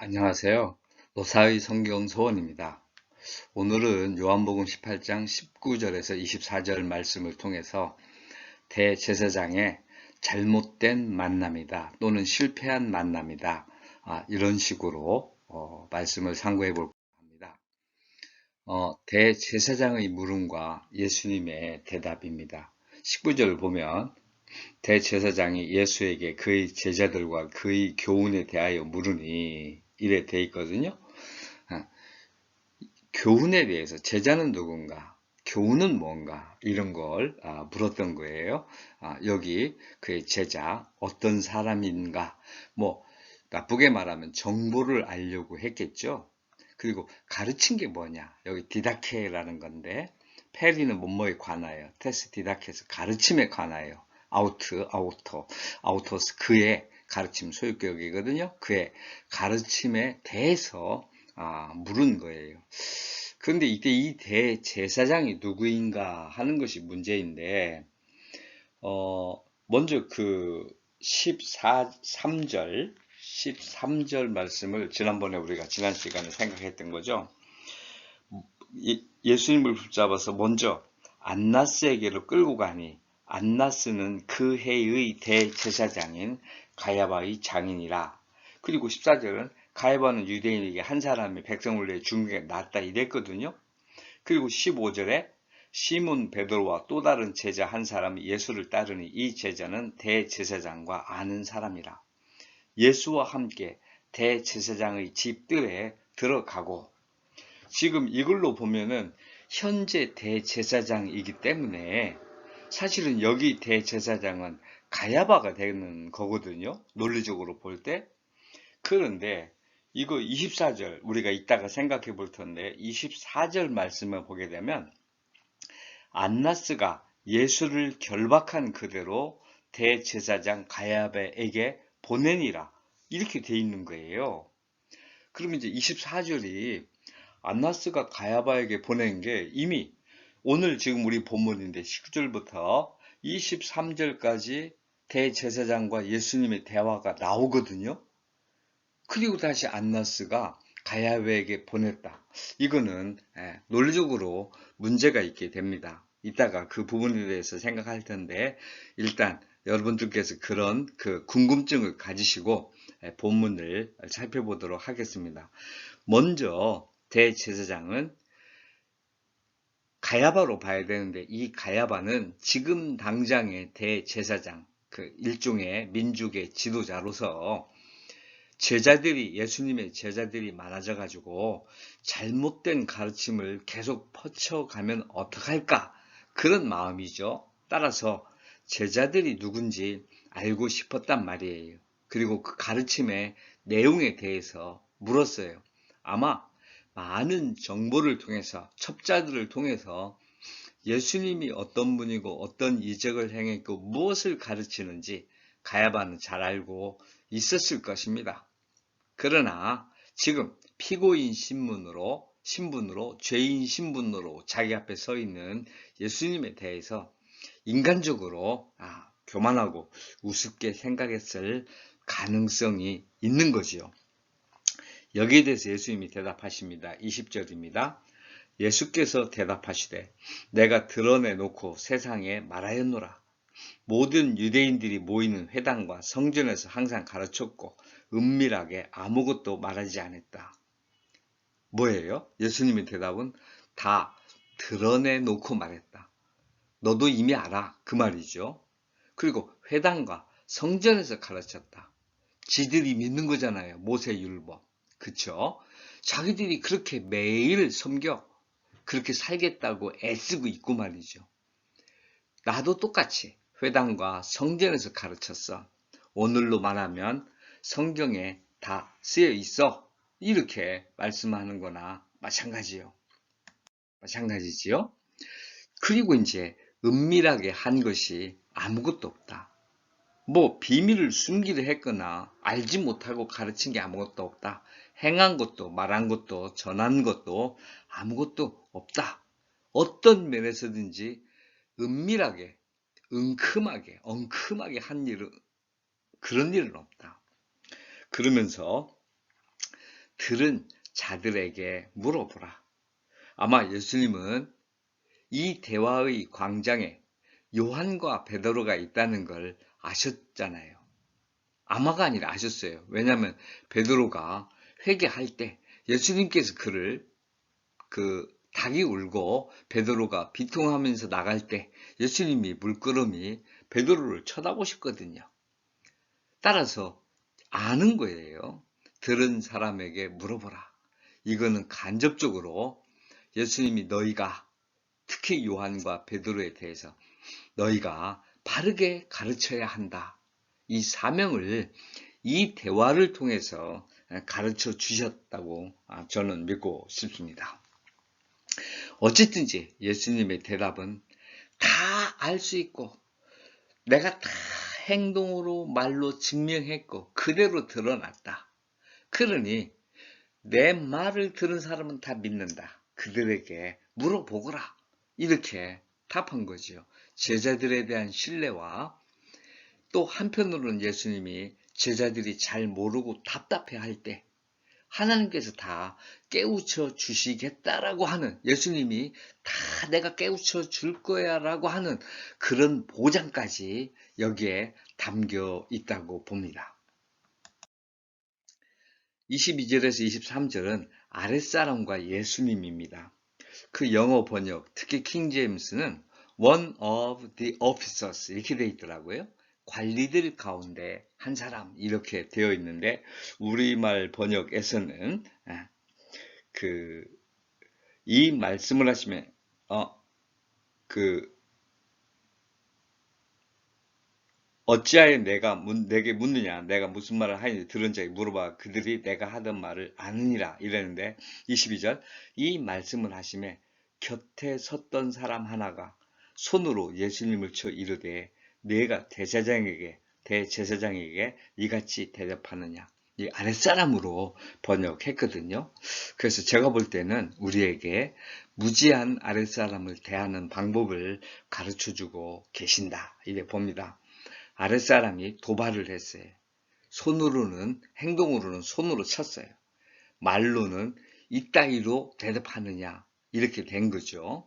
안녕하세요. 노사의 성경 소원입니다. 오늘은 요한복음 18장 19절에서 24절 말씀을 통해서 대제사장의 잘못된 만남이다 또는 실패한 만남이다, 이런 식으로 말씀을 상고해 볼까 합니다. 대제사장의 물음과 예수님의 대답입니다. 19절 보면 대제사장이 예수에게 그의 제자들과 그의 교훈에 대하여 물으니 이래 돼 있거든요. 아, 교훈에 대해서 제자는 누군가, 교훈은 뭔가 이런 걸 물었던 거예요. 여기 그의 제자 어떤 사람인가, 뭐 나쁘게 말하면 정보를 알려고 했겠죠. 그리고 가르친 게 뭐냐, 여기 디다케라는 건데 페리는 뭐뭐에 관하여, 테스 디다케에서 가르침에 관하여, 아우토스 그의 가르침 소유격이거든요. 그의 가르침에 대해서 물은 거예요. 그런데 이때 이 대제사장이 누구인가 하는 것이 문제인데, 먼저 그 13절 말씀을 지난번에 우리가 지난 시간에 생각했던 거죠. 예수님을 붙잡아서 먼저 안나스에게로 끌고 가니, 안나스는 그 해의 대제사장인 가야바의 장인이라. 그리고 14절은 가야바는 유대인에게 한 사람이 백성을 위해 죽는 게 낫다 이랬거든요. 그리고 15절에 시몬 베드로와 또 다른 제자 한 사람이 예수를 따르니 이 제자는 대제사장과 아는 사람이라. 예수와 함께 대제사장의 집들에 들어가고, 지금 이걸로 보면은 현재 대제사장이기 때문에 사실은 여기 대제사장은 가야바가 되는 거거든요. 논리적으로 볼 때. 그런데 이거 24절 우리가 이따가 생각해 볼 텐데 24절 말씀을 보게 되면 안나스가 예수를 결박한 그대로 대제사장 가야바에게 보내니라 이렇게 돼 있는 거예요. 그러면 이제 24절이 안나스가 가야바에게 보낸 게 이미 오늘 지금 우리 본문인데 19절부터 23절까지 대제사장과 예수님의 대화가 나오거든요. 그리고 다시 안나스가 가야바에게 보냈다. 이거는 논리적으로 문제가 있게 됩니다. 이따가 그 부분에 대해서 생각할 텐데 일단 여러분들께서 그런 그 궁금증을 가지시고 본문을 살펴보도록 하겠습니다. 먼저 대제사장은 가야바로 봐야 되는데 이 가야바는 지금 당장의 대제사장, 그 일종의 민족의 지도자로서 제자들이, 예수님의 제자들이 많아져 가지고 잘못된 가르침을 계속 퍼쳐가면 어떡할까, 그런 마음이죠. 따라서 제자들이 누군지 알고 싶었단 말이에요. 그리고 그 가르침의 내용에 대해서 물었어요. 아마 많은 정보를 통해서, 첩자들을 통해서 예수님이 어떤 분이고 어떤 이적을 행했고 무엇을 가르치는지 가야바는 잘 알고 있었을 것입니다. 그러나 지금 피고인 신분으로 죄인 신분으로 자기 앞에 서 있는 예수님에 대해서 인간적으로 교만하고 우습게 생각했을 가능성이 있는 거지요. 여기에 대해서 예수님이 대답하십니다. 20절입니다. 예수께서 대답하시되 내가 드러내놓고 세상에 말하였노라. 모든 유대인들이 모이는 회당과 성전에서 항상 가르쳤고 은밀하게 아무것도 말하지 않았다. 뭐예요? 예수님의 대답은 다 드러내놓고 말했다. 너도 이미 알아, 그 말이죠. 그리고 회당과 성전에서 가르쳤다. 지들이 믿는 거잖아요. 모세율법. 그쵸? 자기들이 그렇게 매일 섬겨 그렇게 살겠다고 애쓰고 있고 말이죠. 나도 똑같이 회당과 성전에서 가르쳤어. 오늘로 말하면 성경에 다 쓰여 있어. 이렇게 말씀하는 거나 마찬가지요. 마찬가지지요. 그리고 이제 은밀하게 한 것이 아무것도 없다. 뭐 비밀을 숨기려 했거나 알지 못하고 가르친 게 아무것도 없다. 행한 것도 말한 것도 전한 것도 아무것도 없다. 어떤 면에서든지 은밀하게, 엉큼하게 한 일은, 그런 일은 없다. 그러면서 들은 자들에게 물어보라. 아마 예수님은 이 대화의 광장에 요한과 베드로가 있다는 걸 아셨잖아요. 아마가 아니라 아셨어요. 왜냐하면 베드로가 회개할 때 예수님께서 그를 닭이 울고 베드로가 비통하면서 나갈 때 예수님이 물끄러미 베드로를 쳐다보셨거든요. 따라서 아는 거예요. 들은 사람에게 물어보라. 이거는 간접적으로 예수님이 너희가 특히 요한과 베드로에 대해서 너희가 바르게 가르쳐야 한다. 이 사명을 이 대화를 통해서 가르쳐 주셨다고 저는 믿고 싶습니다. 어쨌든지 예수님의 대답은 다 알 수 있고 내가 다 행동으로 말로 증명했고 그대로 드러났다. 그러니 내 말을 들은 사람은 다 믿는다. 그들에게 물어보거라. 이렇게 답한 거죠. 제자들에 대한 신뢰와 또 한편으로는 예수님이 제자들이 잘 모르고 답답해할 때 하나님께서 다 깨우쳐 주시겠다라고 하는, 예수님이 다 내가 깨우쳐 줄 거야 라고 하는 그런 보장까지 여기에 담겨 있다고 봅니다. 22절에서 23절은 아랫사람과 예수님입니다. 그 영어 번역, 특히 킹제임스는 one of the officers 이렇게 되어 있더라고요. 관리들 가운데 한 사람 이렇게 되어 있는데 우리말 번역에서는 이 말씀을 하시면 어찌하여 내게 묻느냐, 내가 무슨 말을 하는지 들은 자에게 물어봐 그들이 내가 하던 말을 아느니라 이랬는데 22절 이 말씀을 하시매 곁에 섰던 사람 하나가 손으로 예수님을 쳐 이르되 내가 대제사장에게 이같이 대답하느냐, 이 아랫사람으로 번역했거든요. 그래서 제가 볼 때는 우리에게 무지한 아랫사람을 대하는 방법을 가르쳐주고 계신다 이래 봅니다. 아랫사람이 도발을 했어요. 손으로는, 행동으로는 손으로 쳤어요. 말로는 이따위로 대답하느냐 이렇게 된 거죠.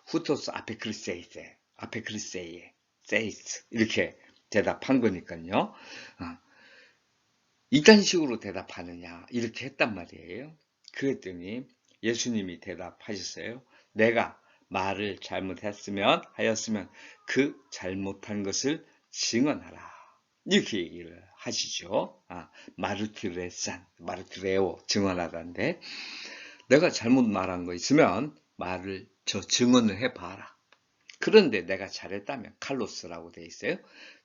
후토스 아페크리세이에 세이스 이렇게 대답한 거니까요. 이딴 식으로 대답하느냐 이렇게 했단 말이에요. 그랬더니 예수님이 대답하셨어요. 내가 말을 하였으면 그 잘못한 것을 증언하라. 이렇게 얘기를 하시죠. 마르티레오, 증언하다인데, 내가 잘못 말한 거 있으면 증언을 해봐라. 그런데 내가 잘했다면 칼로스라고 돼 있어요.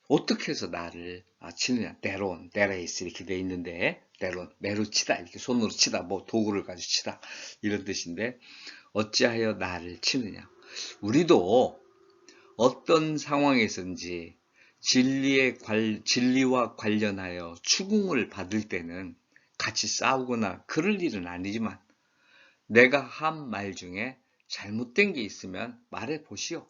어떻게 해서 나를 치느냐. 데레이스 이렇게 돼 있는데, 매로 치다, 이렇게 손으로 치다, 뭐 도구를 가지고 치다, 이런 뜻인데, 어찌하여 나를 치느냐. 우리도 어떤 상황에서인지 진리와 관련하여 추궁을 받을 때는 같이 싸우거나 그럴 일은 아니지만 내가 한 말 중에 잘못된 게 있으면 말해 보시오.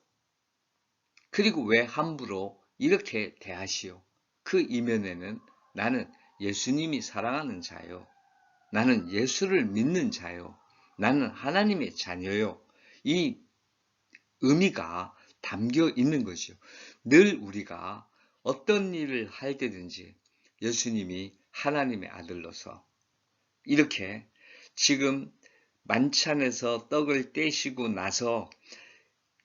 그리고 왜 함부로 이렇게 대하시오. 그 이면에는 나는 예수님이 사랑하는 자요. 나는 예수를 믿는 자요. 나는 하나님의 자녀요. 이 의미가 담겨 있는 것이요. 늘 우리가 어떤 일을 할 때든지 예수님이 하나님의 아들로서 이렇게 지금 만찬에서 떡을 떼시고 나서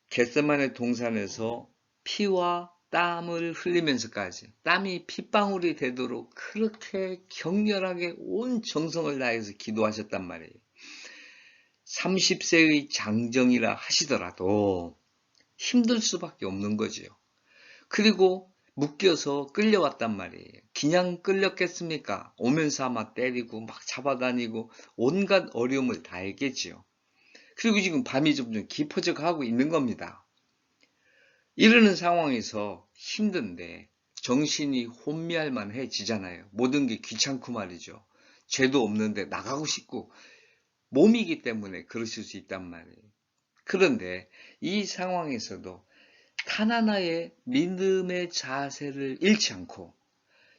겟세마네 동산에서 피와 땀을 흘리면서까지 땀이 핏방울이 되도록 그렇게 격렬하게 온 정성을 다해서 기도하셨단 말이에요. 30세의 장정이라 하시더라도 힘들 수밖에 없는 거지요. 그리고 묶여서 끌려왔단 말이에요. 그냥 끌렸겠습니까? 오면서 아마 때리고 막 잡아다니고 온갖 어려움을 다 했겠지요. 그리고 지금 밤이 점점 깊어져 가고 있는 겁니다. 이러는 상황에서 힘든데 정신이 혼미할 만해지잖아요. 모든 게 귀찮고 말이죠. 죄도 없는데 나가고 싶고 몸이기 때문에 그러실 수 있단 말이에요. 그런데 이 상황에서도 하나하나의 믿음의 자세를 잃지 않고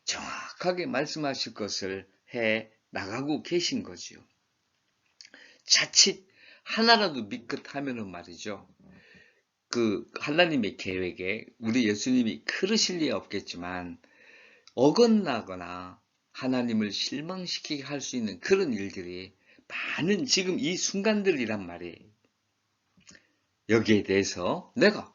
정확하게 말씀하실 것을 해 나가고 계신 거지요. 자칫 하나라도 미끗하면은 말이죠. 그 하나님의 계획에 우리 예수님이 그러실 리 없겠지만 어긋나거나 하나님을 실망시키게 할 수 있는 그런 일들이 많은 지금 이 순간들이란 말이에요. 여기에 대해서 내가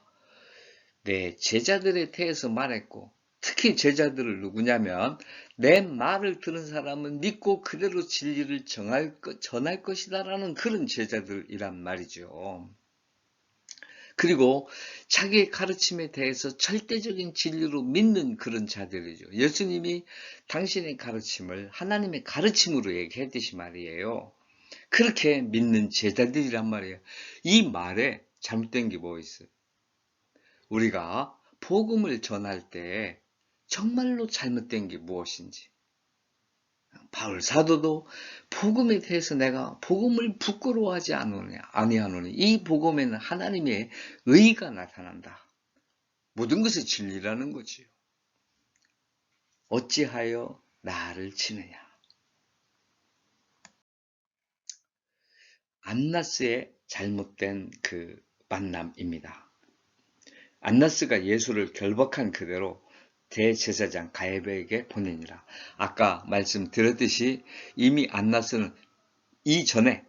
내 제자들에 대해서 말했고, 특히 제자들을 누구냐면 내 말을 들은 사람은 믿고 그대로 진리를 전할 것이다라는 그런 제자들이란 말이죠. 그리고 자기의 가르침에 대해서 절대적인 진리로 믿는 그런 자들이죠. 예수님이 당신의 가르침을 하나님의 가르침으로 얘기했듯이 말이에요. 그렇게 믿는 제자들이란 말이에요. 이 말에 잘못된 게 뭐 있어요? 우리가 복음을 전할 때 정말로 잘못된 게 무엇인지. 바울 사도도 복음에 대해서 내가 복음을 부끄러워하지 아니하노니 이 복음에는 하나님의 의가 나타난다. 모든 것이 진리라는 거지요. 어찌하여 나를 치느냐. 안나스의 잘못된 그 만남입니다. 안나스가 예수를 결박한 그대로 대제사장 가야바에게 보내니라. 아까 말씀드렸듯이 이미 안나스는 이전에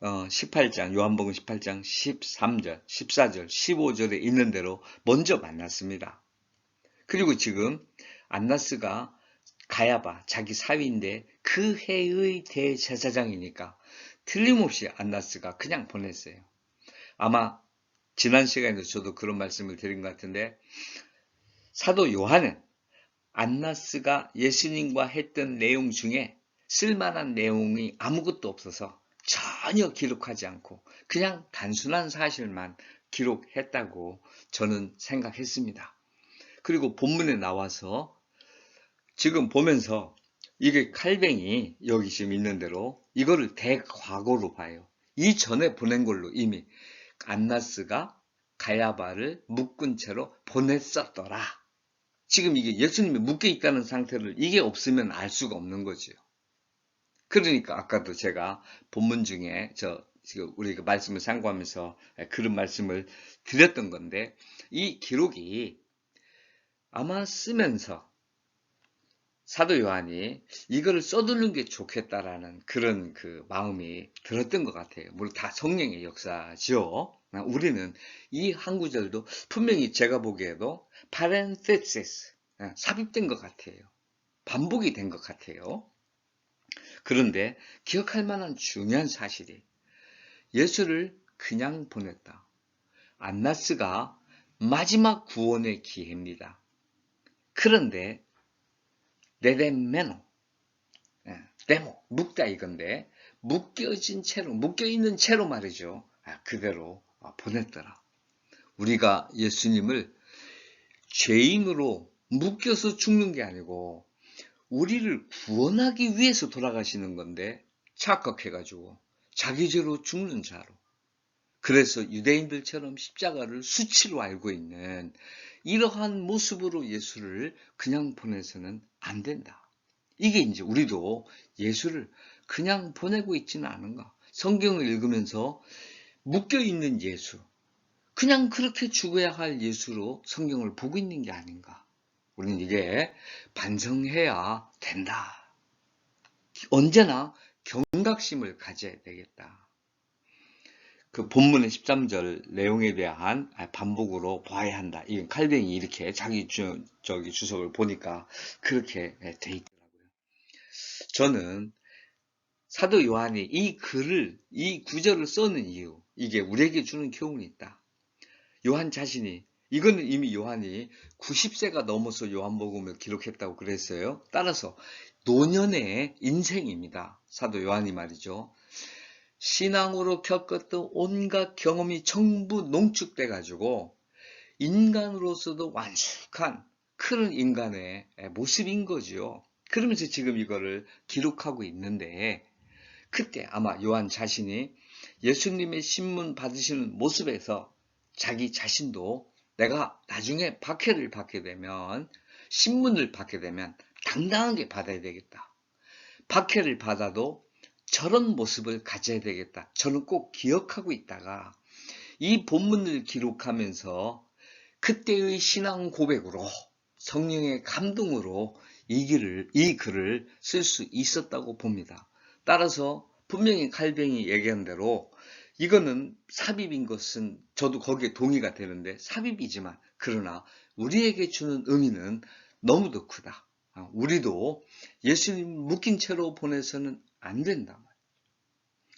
18장, 요한복음 18장 13절, 14절, 15절에 있는 대로 먼저 만났습니다. 그리고 지금 안나스가 가야바, 자기 사위인데 그 해의 대제사장이니까 틀림없이 안나스가 그냥 보냈어요. 아마 지난 시간에도 저도 그런 말씀을 드린 것 같은데 사도 요한은 안나스가 예수님과 했던 내용 중에 쓸만한 내용이 아무것도 없어서 전혀 기록하지 않고 그냥 단순한 사실만 기록했다고 저는 생각했습니다. 그리고 본문에 나와서 지금 보면서 이게 칼뱅이 여기 지금 있는 대로 이거를 대과거로 봐요. 이전에 보낸 걸로 이미 안나스가 가야바를 묶은 채로 보냈었더라. 지금 이게 예수님이 묶여 있다는 상태를 이게 없으면 알 수가 없는 거죠. 그러니까 아까도 제가 본문 중에 지금 우리가 말씀을 상고하면서 그런 말씀을 드렸던 건데 이 기록이 아마 쓰면서 사도 요한이 이거를 써두는 게 좋겠다라는 그런 그 마음이 들었던 것 같아요. 물론 다 성령의 역사죠. 우리는 이 한 구절도 분명히 제가 보기에도 parenthesis, 삽입된 것 같아요. 반복이 된 것 같아요. 그런데 기억할 만한 중요한 사실이 예수를 그냥 보냈다. 안나스가 마지막 구원의 기회입니다. 그런데 네데메노, 데모, 묶다 이건데 묶여있는 채로 말이죠. 그대로 보냈더라. 우리가 예수님을 죄인으로 묶여서 죽는 게 아니고 우리를 구원하기 위해서 돌아가시는 건데 착각해가지고 자기 죄로 죽는 자로. 그래서 유대인들처럼 십자가를 수치로 알고 있는 이러한 모습으로 예수를 그냥 보내서는 안 된다. 이게 이제 우리도 예수를 그냥 보내고 있지는 않은가. 성경을 읽으면서 묶여있는 예수, 그냥 그렇게 죽어야 할 예수로 성경을 보고 있는 게 아닌가. 우리는 이게 반성해야 된다. 언제나 경각심을 가져야 되겠다. 그 본문의 13절 내용에 대한 반복으로 봐야 한다. 이 칼뱅이 이렇게 자기 주석을 보니까 그렇게 돼 있더라고요. 저는 사도 요한이 이 구절을 써는 이유, 이게 우리에게 주는 교훈이 있다. 요한 자신이, 이거는 이미 요한이 90세가 넘어서 요한복음을 기록했다고 그랬어요. 따라서 노년의 인생입니다. 사도 요한이 말이죠. 신앙으로 겪었던 온갖 경험이 전부 농축돼 가지고 인간으로서도 완숙한 그런 인간의 모습인 거죠. 그러면서 지금 이거를 기록하고 있는데 그때 아마 요한 자신이 예수님의 신문 받으시는 모습에서 자기 자신도 내가 나중에 신문을 받게 되면 당당하게 받아야 되겠다. 박해를 받아도 저런 모습을 가져야 되겠다. 저는 꼭 기억하고 있다가 이 본문을 기록하면서 그때의 신앙 고백으로 성령의 감동으로 이 글을 쓸 수 있었다고 봅니다. 따라서 분명히 칼뱅이 얘기한 대로 이거는 삽입인 것은 저도 거기에 동의가 되는데 삽입이지만 그러나 우리에게 주는 의미는 너무도 크다. 우리도 예수님 묶인 채로 보내서는 안 된다.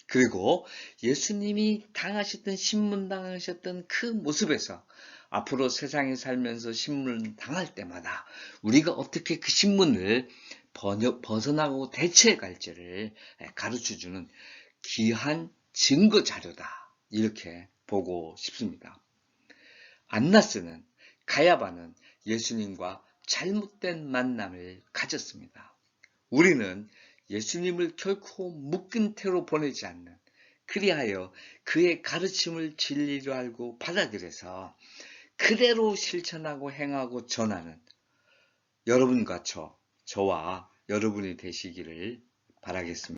그리고 예수님이 당하셨던 신문 당하셨던 그 모습에서 앞으로 세상에 살면서 신문을 당할 때마다 우리가 어떻게 그 신문을 벗어나고 대처해 갈지를 가르쳐주는 귀한 증거 자료다. 이렇게 보고 싶습니다. 안나스는 가야바는 예수님과 잘못된 만남을 가졌습니다. 우리는 예수님을 결코 묶은 태로 보내지 않는 그리하여 그의 가르침을 진리로 알고 받아들여서 그대로 실천하고 행하고 전하는 여러분과 저와 여러분이 되시기를 바라겠습니다.